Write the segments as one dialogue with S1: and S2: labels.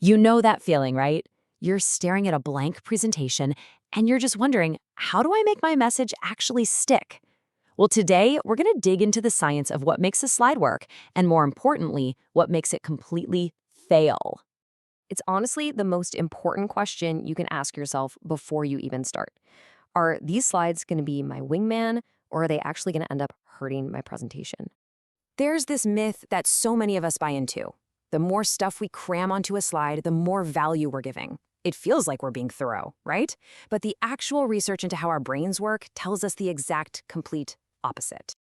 S1: You know that feeling, right? You're staring at a blank presentation and you're just wondering, how do I make my message actually stick? Well, today we're going to dig into the science of what makes a slide work and, more importantly, what makes it completely fail.
S2: It's honestly the most important question you can ask yourself before you even start. Are these slides going to be my wingman, or are they actually going to end up hurting my presentation?
S1: There's this myth that so many of us buy into. The more stuff we cram onto a slide, the more value we're giving. It feels like we're being thorough, right? But the actual research into how our brains work tells us the exact complete opposite.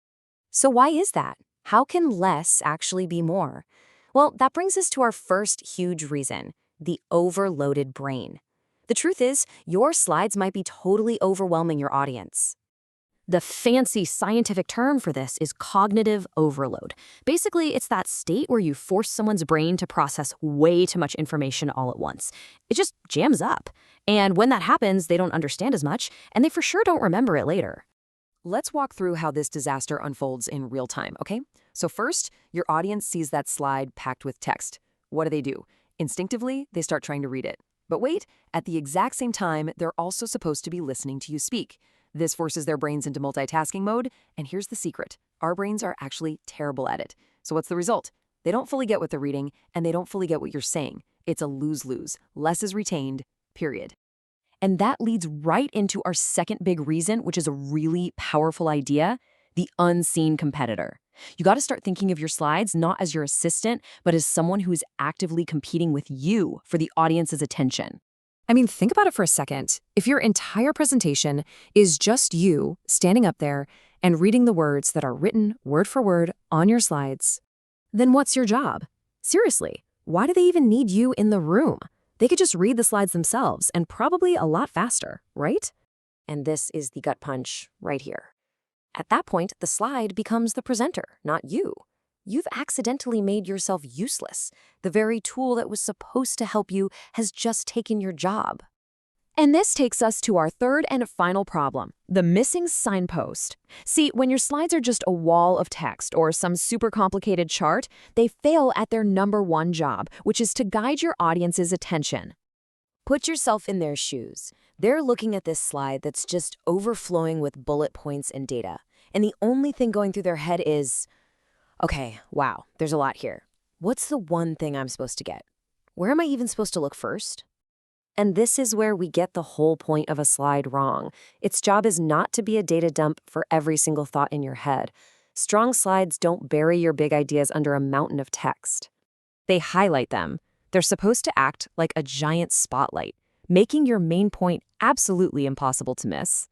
S1: So why is that? How can less actually be more? Well, that brings us to our first huge reason: the overloaded brain. The truth is, your slides might be totally overwhelming your audience. The fancy scientific term for this is cognitive overload. Basically, it's that state where you force someone's brain to process way too much information all at once. It just jams up. And when that happens, they don't understand as much, and they for sure don't remember it later. Let's walk through how this disaster unfolds in real time, okay? So first, your audience sees that slide packed with text. What do? Instinctively, they start trying to read it. But wait, at the exact same time, they're also supposed to be listening to you speak. This forces their brains into multitasking mode, and here's the secret. Our brains are actually terrible at it. So what's the result? They don't fully get what they're reading, and they don't fully get what you're saying. It's a lose-lose. Less is retained, period. And that leads right into our second big reason, which is a really powerful idea: the unseen competitor. You got to start thinking of your slides not as your assistant, but as someone who is actively competing with you for the audience's attention. I mean, think about it for a second. If your entire presentation is just you standing up there and reading the words that are written word for word on your slides, then what's your job? Seriously, why do they even need you in the room? They could just read the slides themselves, and probably a lot faster, right? And this is the gut punch right here. At that point, the slide becomes the presenter, not you. You've accidentally made yourself useless. The very tool that was supposed to help you has just taken your job. And this takes us to our third and final problem: the missing signpost. See, when your slides are just a wall of text or some super complicated chart, they fail at their number one job, which is to guide your audience's attention. Put yourself in their shoes. They're looking at this slide that's just overflowing with bullet points and data, and the only thing going through their head is, okay, wow, there's a lot here. What's the one thing I'm supposed to get? Where am I even supposed to look first? And this is where we get the whole point of a slide wrong. Its job is not to be a data dump for every single thought in your head. Strong slides don't bury your big ideas under a mountain of text. They highlight them. They're supposed to act like a giant spotlight, making your main point absolutely impossible to miss.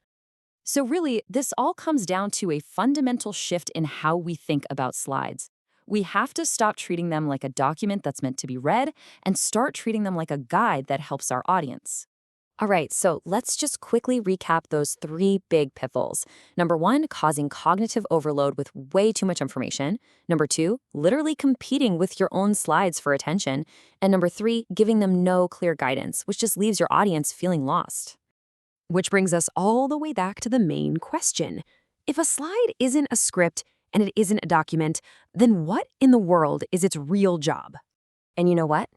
S1: So really, this all comes down to a fundamental shift in how we think about slides. We have to stop treating them like a document that's meant to be read and start treating them like a guide that helps our audience. All right, so let's just quickly recap those three big pitfalls. Number one, causing cognitive overload with way too much information. Number two, literally competing with your own slides for attention. And number three, giving them no clear guidance, which just leaves your audience feeling lost. Which brings us all the way back to the main question. If a slide isn't a script and it isn't a document, then what in the world is its real job? And you know what?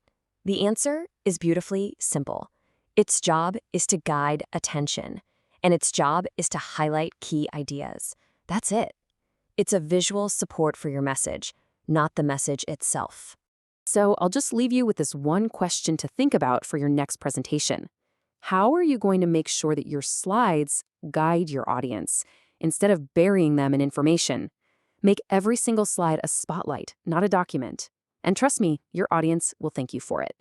S1: The answer is beautifully simple. Its job is to guide attention, and its job is to highlight key ideas. That's it. It's a visual support for your message, not the message itself. So I'll just leave you with this one question to think about for your next presentation. How are you going to make sure that your slides guide your audience instead of burying them in information? Make every single slide a spotlight, not a document. And trust me, your audience will thank you for it.